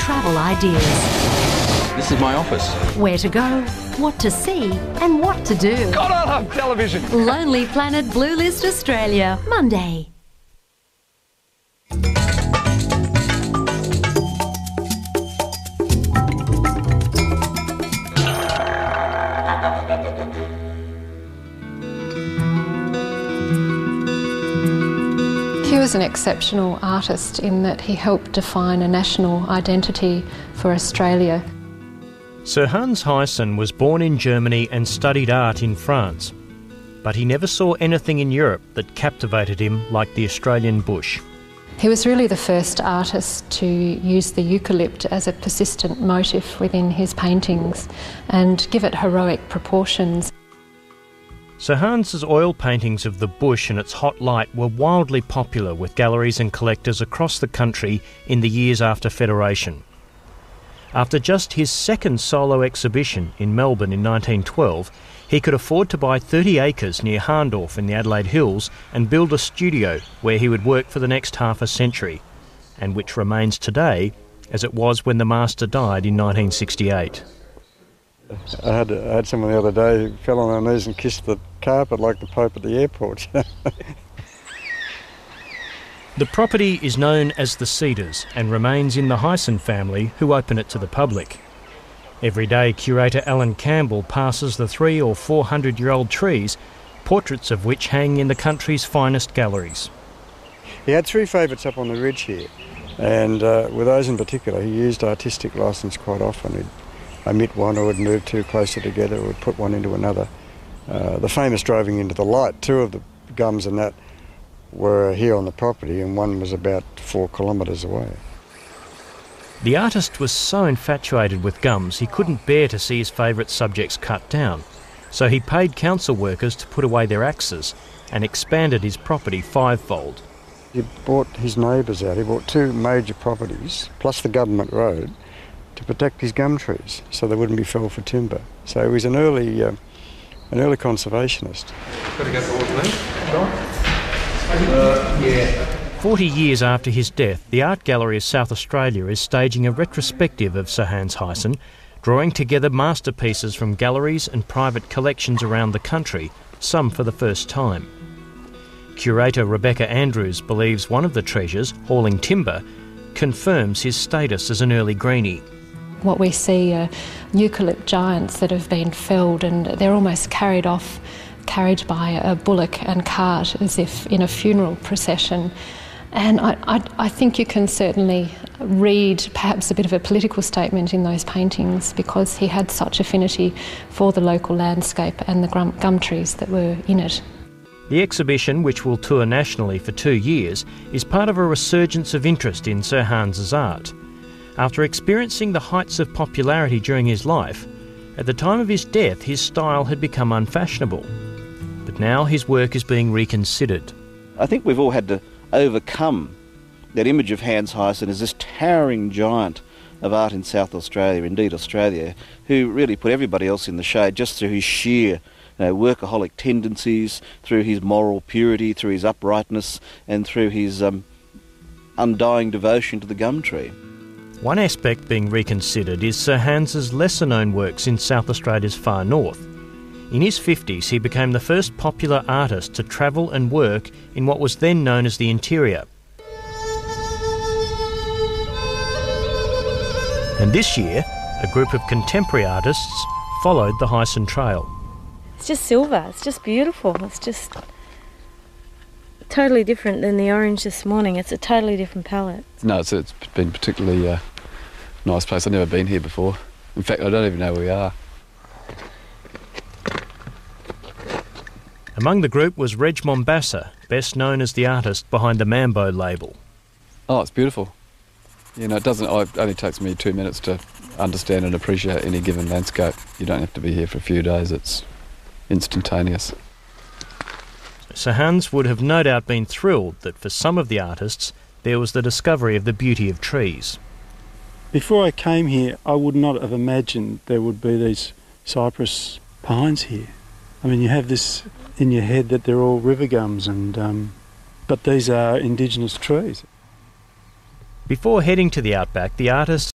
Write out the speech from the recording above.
travel ideas. This is my office. Where to go, what to see and what to do. God, I love television. Lonely Planet Blue List Australia, Monday. He was an exceptional artist in that he helped define a national identity for Australia. Sir Hans Huyssen was born in Germany and studied art in France, but he never saw anything in Europe that captivated him like the Australian bush. He was really the first artist to use the eucalypt as a persistent motif within his paintings and give it heroic proportions. Sir Hans's oil paintings of the bush and its hot light were wildly popular with galleries and collectors across the country in the years after Federation. After just his second solo exhibition in Melbourne in 1912, he could afford to buy 30 acres near Harndorf in the Adelaide Hills and build a studio where he would work for the next half a century, and which remains today as it was when the master died in 1968. I had someone the other day who fell on her knees and kissed the carpet like the Pope at the airport. The property is known as the Cedars and remains in the Huyssen family, who open it to the public. Every day, curator Alan Campbell passes the 300 or 400-year-old trees, portraits of which hang in the country's finest galleries. He had three favourites up on the ridge here, and with those in particular, he used artistic licence quite often. He'd omit one or would move two closer together or would put one into another. The famous driving into the light, two of the gums and that were here on the property and one was about 4 kilometres away. The artist was so infatuated with gums he couldn't bear to see his favourite subjects cut down, so he paid council workers to put away their axes and expanded his property fivefold. He bought his neighbours out. He bought 2 major properties plus the government road to protect his gum trees so they wouldn't be felled for timber. So he was an early conservationist. Got to go forward, please. John? 40 years after his death, the Art Gallery of South Australia is staging a retrospective of Sir Hans Huyssen, drawing together masterpieces from galleries and private collections around the country, some for the first time. Curator Rebecca Andrews believes one of the treasures, hauling timber, confirms his status as an early greenie. What we see are eucalypt giants that have been felled and they're almost carried by a bullock and cart as if in a funeral procession. And I think you can certainly read perhaps a bit of a political statement in those paintings because he had such affinity for the local landscape and the gum trees that were in it. The exhibition, which will tour nationally for 2 years, is part of a resurgence of interest in Sir Hans's art. After experiencing the heights of popularity during his life, at the time of his death his style had become unfashionable. But now his work is being reconsidered. I think we've all had to overcome that image of Hans Huyssen as this towering giant of art in South Australia, indeed Australia, who really put everybody else in the shade just through his sheer workaholic tendencies, through his moral purity, through his uprightness and through his undying devotion to the gum tree. One aspect being reconsidered is Sir Hans's lesser-known works in South Australia's far north. In his 50s, he became the first popular artist to travel and work in what was then known as the interior. And this year, a group of contemporary artists followed the Huyssen Trail. It's just silver, it's just beautiful, it's just totally different than the orange this morning. It's a totally different palette. No, it's been particularly nice place. I've never been here before. In fact, I don't even know where we are. Among the group was Reg Mombassa, best known as the artist behind the Mambo label. Oh, it's beautiful. You know, it only takes me 2 minutes to understand and appreciate any given landscape. You don't have to be here for a few days. It's instantaneous. Sir Hans would have no doubt been thrilled that for some of the artists there was the discovery of the beauty of trees. Before I came here, I would not have imagined there would be these cypress pines here. I mean, you have this in your head that they're all river gums, but these are indigenous trees. Before heading to the outback, the artists